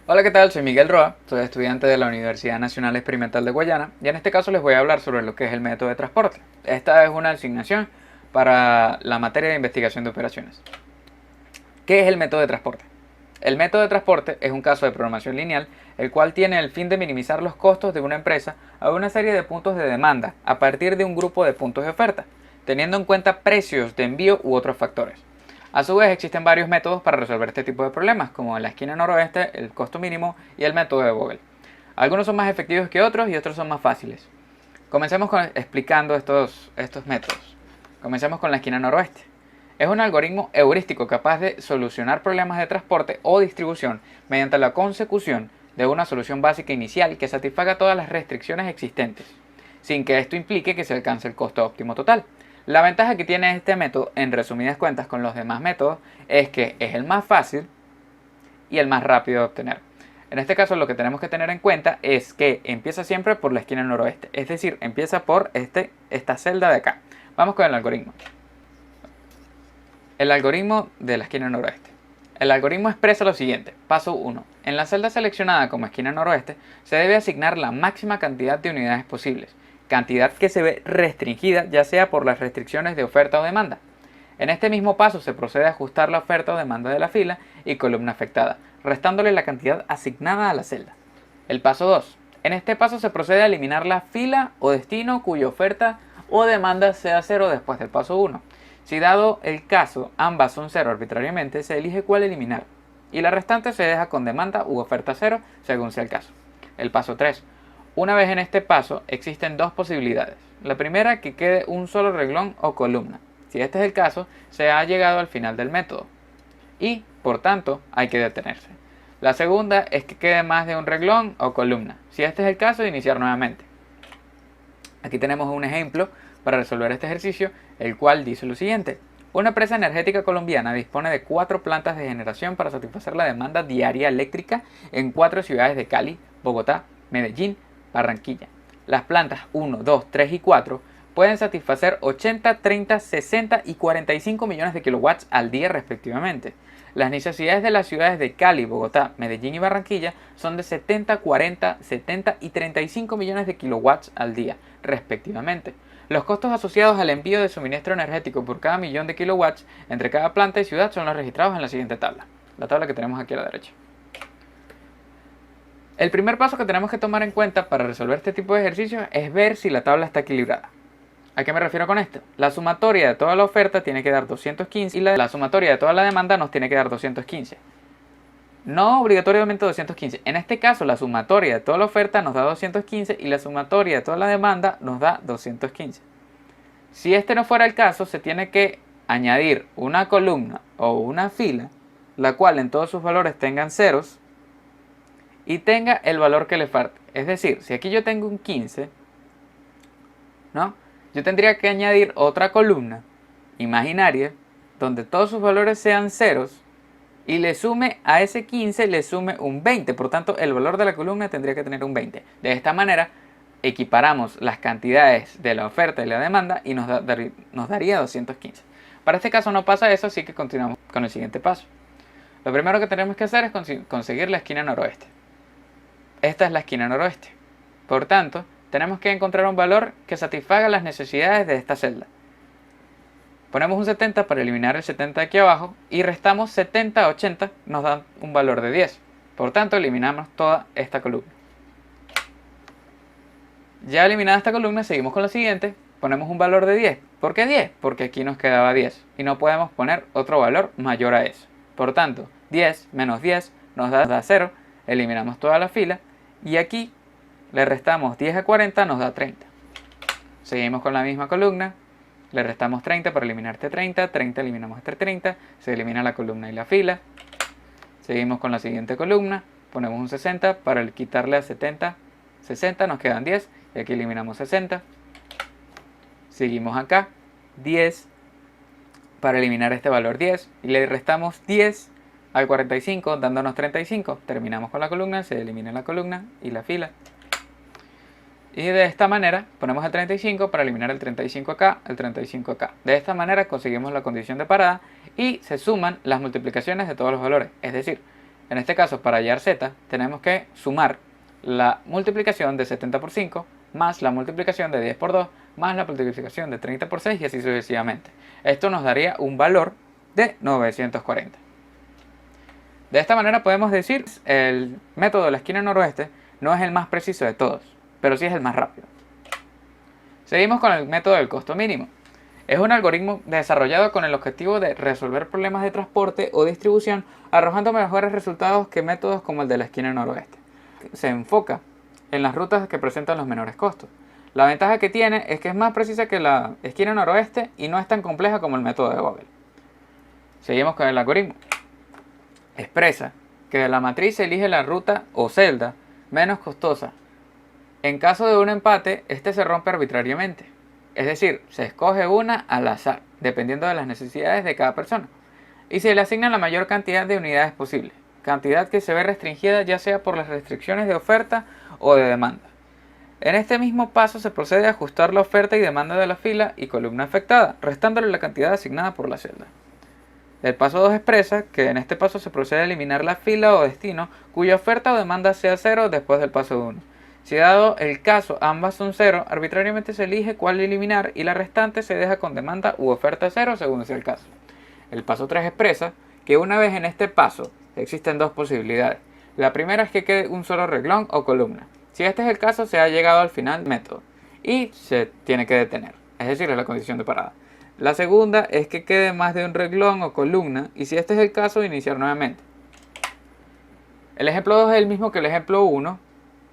Hola, ¿qué tal? Soy Miguel Roa, soy estudiante de la Universidad Nacional Experimental de Guayana y en este caso les voy a hablar sobre lo que es el método de transporte. Esta es una asignación para la materia de investigación de operaciones. ¿Qué es el método de transporte? El método de transporte es un caso de programación lineal, el cual tiene el fin de minimizar los costos de una empresa a una serie de puntos de demanda a partir de un grupo de puntos de oferta, teniendo en cuenta precios de envío u otros factores. A su vez existen varios métodos para resolver este tipo de problemas, como la esquina noroeste, el costo mínimo y el método de Vogel. Algunos son más efectivos que otros y otros son más fáciles. Comencemos explicando estos métodos. Comencemos con la esquina noroeste. Es un algoritmo heurístico capaz de solucionar problemas de transporte o distribución mediante la consecución de una solución básica inicial que satisfaga todas las restricciones existentes, sin que esto implique que se alcance el costo óptimo total. La ventaja que tiene este método, en resumidas cuentas con los demás métodos, es que es el más fácil y el más rápido de obtener. En este caso lo que tenemos que tener en cuenta es que empieza siempre por la esquina noroeste, es decir, empieza por esta celda de acá. Vamos con el algoritmo. El algoritmo de la esquina noroeste. El algoritmo expresa lo siguiente. Paso 1. En la celda seleccionada como esquina noroeste se debe asignar la máxima cantidad de unidades posibles, cantidad que se ve restringida ya sea por las restricciones de oferta o demanda. En este mismo paso se procede a ajustar la oferta o demanda de la fila y columna afectada, restándole la cantidad asignada a la celda. El paso 2. En este paso se procede a eliminar la fila o destino cuya oferta o demanda sea cero después del paso 1. Si dado el caso ambas son cero arbitrariamente, se elige cuál eliminar, y la restante se deja con demanda u oferta cero según sea el caso. El paso 3. Una vez en este paso existen dos posibilidades. La primera, que quede un solo renglón o columna. Si este es el caso, se ha llegado al final del método y, por tanto, hay que detenerse. La segunda es que quede más de un renglón o columna. Si este es el caso, iniciar nuevamente. Aquí tenemos un ejemplo para resolver este ejercicio, el cual dice lo siguiente. Una empresa energética colombiana dispone de 4 plantas de generación para satisfacer la demanda diaria eléctrica en 4 ciudades de Cali, Bogotá, Medellín, Barranquilla. Las plantas 1, 2, 3 y 4 pueden satisfacer 80, 30, 60 y 45 millones de kilowatts al día respectivamente. Las necesidades de las ciudades de Cali, Bogotá, Medellín y Barranquilla son de 70, 40, 70 y 35 millones de kilowatts al día respectivamente. Los costos asociados al envío de suministro energético por cada millón de kilowatts entre cada planta y ciudad son los registrados en la siguiente tabla. La tabla que tenemos aquí a la derecha. El primer paso que tenemos que tomar en cuenta para resolver este tipo de ejercicios es ver si la tabla está equilibrada. ¿A qué me refiero con esto? La sumatoria de toda la oferta tiene que dar 215 y la sumatoria de toda la demanda nos tiene que dar 215. No obligatoriamente 215. En este caso, la sumatoria de toda la oferta nos da 215 y la sumatoria de toda la demanda nos da 215. Si este no fuera el caso, se tiene que añadir una columna o una fila, la cual en todos sus valores tengan ceros y tenga el valor que le falte. Es decir, si aquí yo tengo un 15, ¿no? Yo tendría que añadir otra columna imaginaria donde todos sus valores sean ceros y le sume a ese 15, le sume un 20. Por tanto, el valor de la columna tendría que tener un 20. De esta manera, equiparamos las cantidades de la oferta y la demanda y nos daría 215. Para este caso no pasa eso, así que continuamos con el siguiente paso. Lo primero que tenemos que hacer es conseguir la esquina noroeste. Esta es la esquina noroeste. Por tanto, tenemos que encontrar un valor que satisfaga las necesidades de esta celda. Ponemos un 70 para eliminar el 70 de aquí abajo y restamos 70, 80, nos dan un valor de 10. Por tanto, eliminamos toda esta columna. Ya eliminada esta columna, seguimos con la siguiente, ponemos un valor de 10. ¿Por qué 10? Porque aquí nos quedaba 10 y no podemos poner otro valor mayor a eso. Por tanto, 10 menos 10 nos da 0, eliminamos toda la fila y aquí le restamos 10 a 40, nos da 30. Seguimos con la misma columna, le restamos 30 para eliminar este 30, 30 eliminamos este 30, se elimina la columna y la fila. Seguimos con la siguiente columna, ponemos un 60 para quitarle a 70, 60 nos quedan 10 y aquí eliminamos 60. Seguimos acá, 10 para eliminar este valor 10 y le restamos 10 al 45 dándonos 35. Terminamos con la columna, se elimina la columna y la fila. Y de esta manera ponemos el 35 para eliminar el 35 acá, el 35 acá. De esta manera conseguimos la condición de parada y se suman las multiplicaciones de todos los valores. Es decir, En este caso, para hallar z, tenemos que sumar la multiplicación de 70 por 5 más la multiplicación de 10 por 2 más la multiplicación de 30 por 6 y así sucesivamente. Esto nos daría un valor de 940. De esta manera podemos decir el método de la esquina noroeste no es el más preciso de todos, pero sí es el más rápido. Seguimos con el método del costo mínimo. Es un algoritmo desarrollado con el objetivo de resolver problemas de transporte o distribución, arrojando mejores resultados que métodos como el de la esquina noroeste. Se enfoca en las rutas que presentan los menores costos. La ventaja que tiene es que es más precisa que la esquina noroeste y no es tan compleja como el método de Vogel. Seguimos con el algoritmo. Expresa que de la matriz se elige la ruta o celda menos costosa. En caso de un empate, este se rompe arbitrariamente. Es decir, se escoge una al azar, dependiendo de las necesidades de cada persona. Y se le asigna la mayor cantidad de unidades posible, cantidad que se ve restringida ya sea por las restricciones de oferta o de demanda. En este mismo paso se procede a ajustar la oferta y demanda de la fila y columna afectada, restándole la cantidad asignada por la celda. El paso 2 expresa que en este paso se procede a eliminar la fila o destino cuya oferta o demanda sea 0 después del paso 1. Si dado el caso ambas son 0, arbitrariamente se elige cuál eliminar y la restante se deja con demanda u oferta 0 según sea el caso. El paso 3 expresa que una vez en este paso existen dos posibilidades. La primera es que quede un solo reglón o columna. Si este es el caso, se ha llegado al final del método y se tiene que detener, es decir, es la condición de parada. La segunda es que quede más de un reglón o columna y si este es el caso, iniciar nuevamente. El ejemplo 2 es el mismo que el ejemplo 1,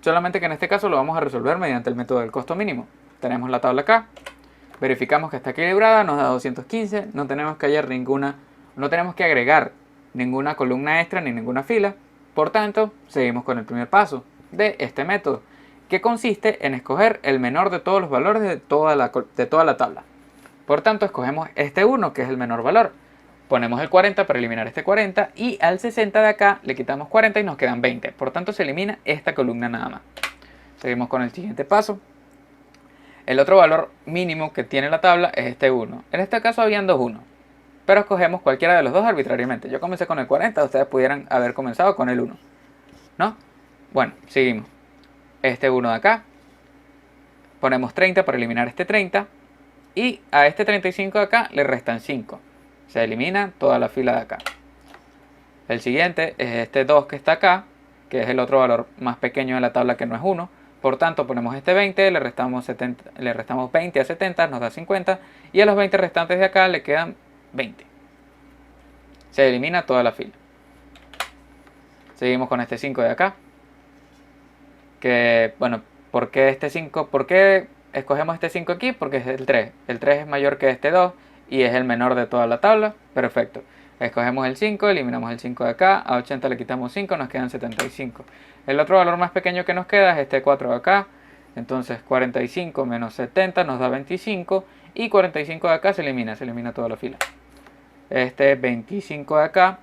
solamente que en este caso lo vamos a resolver mediante el método del costo mínimo. Tenemos la tabla acá, verificamos que está equilibrada, nos da 215, no tenemos que agregar ninguna columna extra ni ninguna fila. Por tanto, seguimos con el primer paso de este método, que consiste en escoger el menor de todos los valores de toda la tabla. Por tanto, escogemos este 1, que es el menor valor. Ponemos el 40 para eliminar este 40 y al 60 de acá le quitamos 40 y nos quedan 20. Por tanto, se elimina esta columna nada más. Seguimos con el siguiente paso. El otro valor mínimo que tiene la tabla es este 1. En este caso habían dos 1, pero escogemos cualquiera de los dos arbitrariamente. Yo comencé con el 40, ustedes pudieran haber comenzado con el 1, ¿no? Bueno, seguimos. Este 1 de acá. Ponemos 30 para eliminar este 30. Y a este 35 de acá le restan 5. Se elimina toda la fila de acá. El siguiente es este 2 que está acá, que es el otro valor más pequeño de la tabla que no es 1. Por tanto, ponemos este 20, le restamos 20 a 70, nos da 50. Y a los 20 restantes de acá le quedan 20. Se elimina toda la fila. Seguimos con este 5 de acá. Que, bueno, ¿por qué este 5? ¿Por qué escogemos este 5 aquí? Porque es el 3. El 3 es mayor que este 2 y es el menor de toda la tabla. Perfecto. Escogemos el 5, eliminamos el 5 de acá. A 80 le quitamos 5, nos quedan 75. El otro valor más pequeño que nos queda es este 4 de acá. Entonces 45 menos 70 nos da 25. Y 45 de acá se elimina toda la fila. Este 25 de acá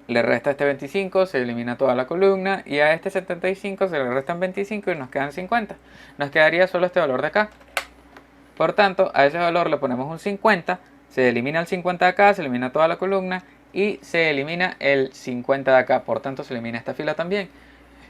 le resta este 25, se elimina toda la columna. Y a este 75 se le restan 25 y nos quedan 50. Nos quedaría solo este valor de acá. Por tanto, a ese valor le ponemos un 50. Se elimina el 50 de acá, se elimina toda la columna. Y se elimina el 50 de acá. Por tanto, se elimina esta fila también.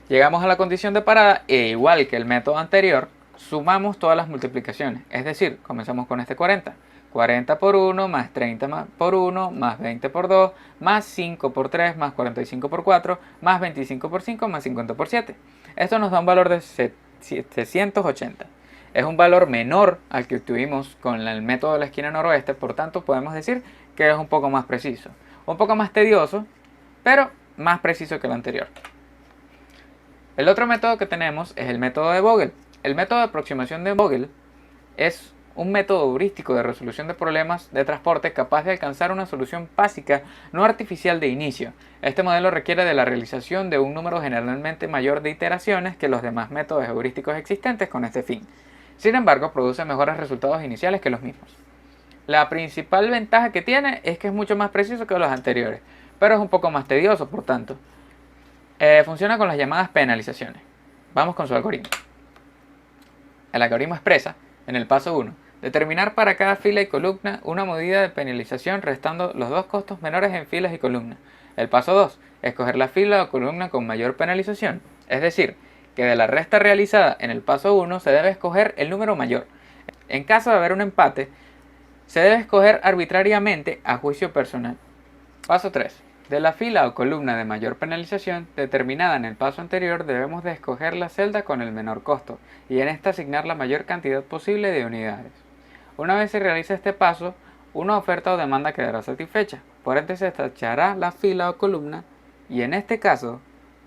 Llegamos a la condición de parada e igual que el método anterior, sumamos todas las multiplicaciones. Es decir, comenzamos con este 40. 40 por 1, más 30 por 1, más 20 por 2, más 5 por 3, más 45 por 4, más 25 por 5, más 50 por 7. Esto nos da un valor de 780. Es un valor menor al que obtuvimos con el método de la esquina noroeste, por tanto podemos decir que es un poco más preciso. Un poco más tedioso, pero más preciso que el anterior. El otro método que tenemos es el método de Vogel. El método de aproximación de Vogel es un método heurístico de resolución de problemas de transporte capaz de alcanzar una solución básica no artificial de inicio. Este modelo requiere de la realización de un número generalmente mayor de iteraciones que los demás métodos heurísticos existentes con este fin. Sin embargo, produce mejores resultados iniciales que los mismos. La principal ventaja que tiene es que es mucho más preciso que los anteriores, pero es un poco más tedioso, por tanto. Funciona con las llamadas penalizaciones. Vamos con su algoritmo. El algoritmo expresa, en el paso 1, determinar para cada fila y columna una medida de penalización restando los dos costos menores en filas y columnas. El paso 2. Escoger la fila o columna con mayor penalización. Es decir, que de la resta realizada en el paso 1 se debe escoger el número mayor. En caso de haber un empate, se debe escoger arbitrariamente a juicio personal. Paso 3. De la fila o columna de mayor penalización determinada en el paso anterior debemos de escoger la celda con el menor costo y en esta asignar la mayor cantidad posible de unidades. Una vez se realice este paso, una oferta o demanda quedará satisfecha, por ende se tachará la fila o columna y en este caso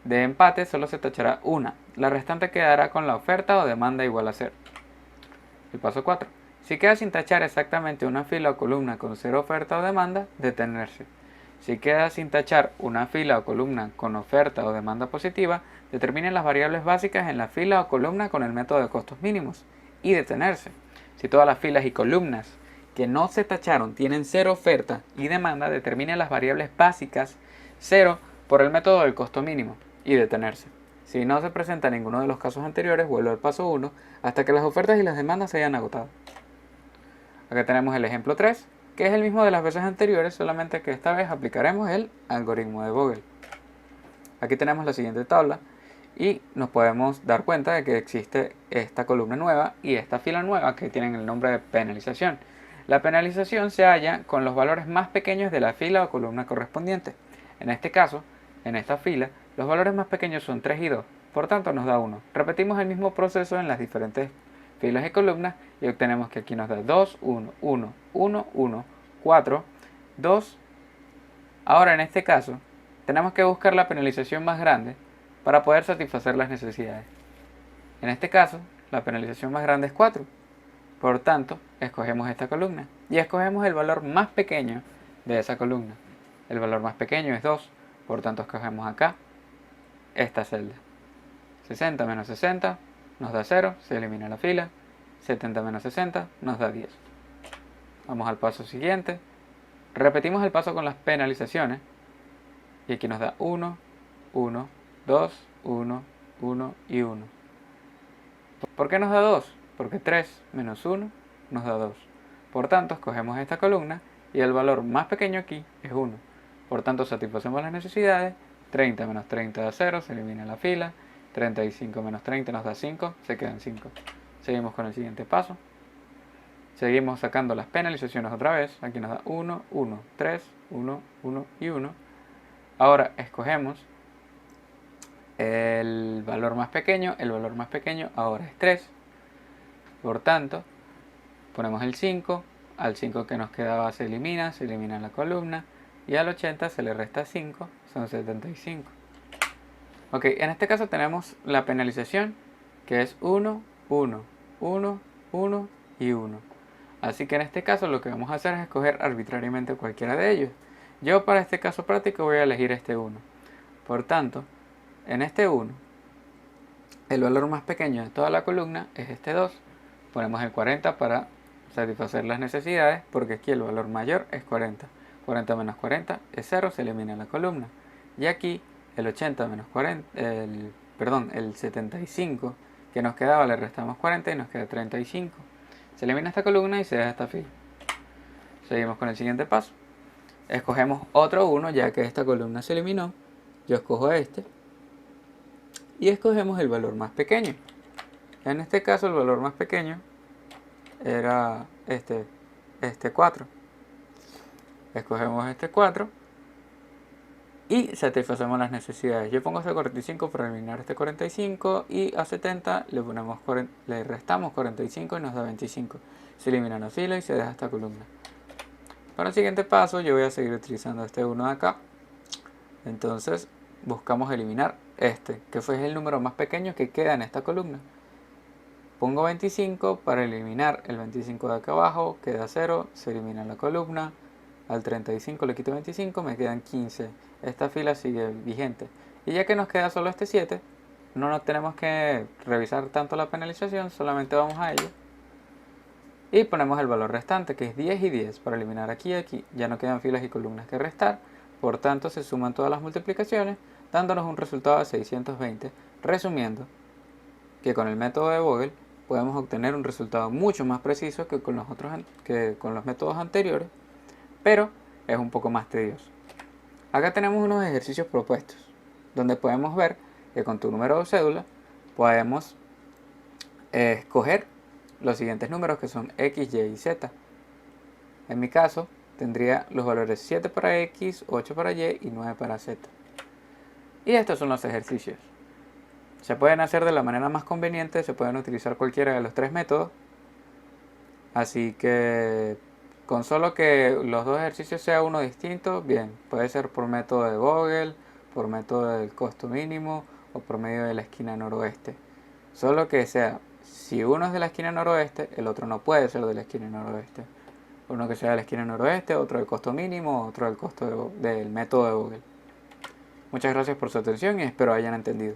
de empate solo se tachará una, la restante quedará con la oferta o demanda igual a 0. El paso 4. Si queda sin tachar exactamente una fila o columna con 0 oferta o demanda, detenerse. Si queda sin tachar una fila o columna con oferta o demanda positiva, determine las variables básicas en la fila o columna con el método de costos mínimos y detenerse. Si todas las filas y columnas que no se tacharon tienen 0 oferta y demanda, determine las variables básicas 0 por el método del costo mínimo y detenerse. Si no se presenta ninguno de los casos anteriores, vuelve al paso 1 hasta que las ofertas y las demandas se hayan agotado. Acá tenemos el ejemplo 3, que es el mismo de las veces anteriores, solamente que esta vez aplicaremos el algoritmo de Vogel. Aquí tenemos la siguiente tabla y nos podemos dar cuenta de que existe esta columna nueva y esta fila nueva que tienen el nombre de penalización. La penalización se halla con los valores más pequeños de la fila o columna correspondiente. En este caso, en esta fila, los valores más pequeños son 3 y 2, por tanto nos da 1. Repetimos el mismo proceso en las diferentes filas y columnas y obtenemos que aquí nos da 2, 1, 1, 1, 1, 4, 2. Ahora en este caso, tenemos que buscar la penalización más grande para poder satisfacer las necesidades. En este caso, la penalización más grande es 4. Por tanto, escogemos esta columna y escogemos el valor más pequeño de esa columna. El valor más pequeño es 2, por tanto escogemos acá esta celda. 60 menos 60 nos da 0, se elimina la fila. 70 menos 60 nos da 10. Vamos al paso siguiente. Repetimos el paso con las penalizaciones y aquí nos da 1, 1, 2, 1, 1 y 1. ¿Por qué nos da 2? Porque 3 menos 1 nos da 2. Por tanto, escogemos esta columna y el valor más pequeño aquí es 1. Por tanto, satisfacemos las necesidades. 30 menos 30 da 0, se elimina la fila. 35 menos 30 nos da 5, se quedan 5. Seguimos con el siguiente paso. Seguimos sacando las penalizaciones otra vez. Aquí nos da 1, 1, 3, 1, 1 y 1. Ahora escogemos el valor más pequeño. El valor más pequeño ahora es 3. Por tanto, ponemos el 5. Al 5 que nos quedaba se elimina la columna. Y al 80 se le resta 5, son 75. Ok, en este caso tenemos la penalización, que es 1, 1, 1, 1 y 1. Así que en este caso lo que vamos a hacer es escoger arbitrariamente cualquiera de ellos. Yo para este caso práctico voy a elegir este 1. Por tanto, en este 1, el valor más pequeño de toda la columna es este 2. Ponemos el 40 para satisfacer las necesidades, porque aquí el valor mayor es 40. 40 menos 40 es 0, se elimina la columna. Y aquí el 80 menos 40, el 75 que nos quedaba le restamos 40 y nos queda 35. Se elimina esta columna y se deja esta fila. Seguimos con el siguiente paso. Escogemos otro 1 ya que esta columna se eliminó. Yo escojo este. Y escogemos el valor más pequeño. En este caso el valor más pequeño era este 4. Escogemos este 4 y satisfacemos las necesidades. Yo pongo este 45 para eliminar este 45 y a 70 le restamos 45 y nos da 25. Se elimina la fila y se deja esta columna. Para el siguiente paso yo voy a seguir utilizando este 1 de acá. Entonces buscamos eliminar este, que fue el número más pequeño que queda en esta columna. Pongo 25 para eliminar el 25 de acá abajo, queda 0, se elimina la columna. Al 35 le quito 25, me quedan 15. Esta fila sigue vigente. Y ya que nos queda solo este 7, no nos tenemos que revisar tanto la penalización, solamente vamos a ello. Y ponemos el valor restante, que es 10 y 10, para eliminar aquí y aquí. Ya no quedan filas y columnas que restar, por tanto se suman todas las multiplicaciones, dándonos un resultado de 620. Resumiendo, que con el método de Vogel podemos obtener un resultado mucho más preciso que con los métodos anteriores, pero es un poco más tedioso. Acá tenemos unos ejercicios propuestos, donde podemos ver que con tu número de cédula podemos escoger los siguientes números que son X, Y y Z. En mi caso, tendría los valores 7 para X, 8 para Y y 9 para Z. Y estos son los ejercicios. Se pueden hacer de la manera más conveniente, se pueden utilizar cualquiera de los tres métodos. Así que con solo que los dos ejercicios sea uno distinto, bien, puede ser por método de Google, por método del costo mínimo o por medio de la esquina noroeste. Solo que sea, si uno es de la esquina noroeste, el otro no puede ser de la esquina noroeste. Uno que sea de la esquina noroeste, otro del costo mínimo, otro del costo del método de Google. Muchas gracias por su atención y espero hayan entendido.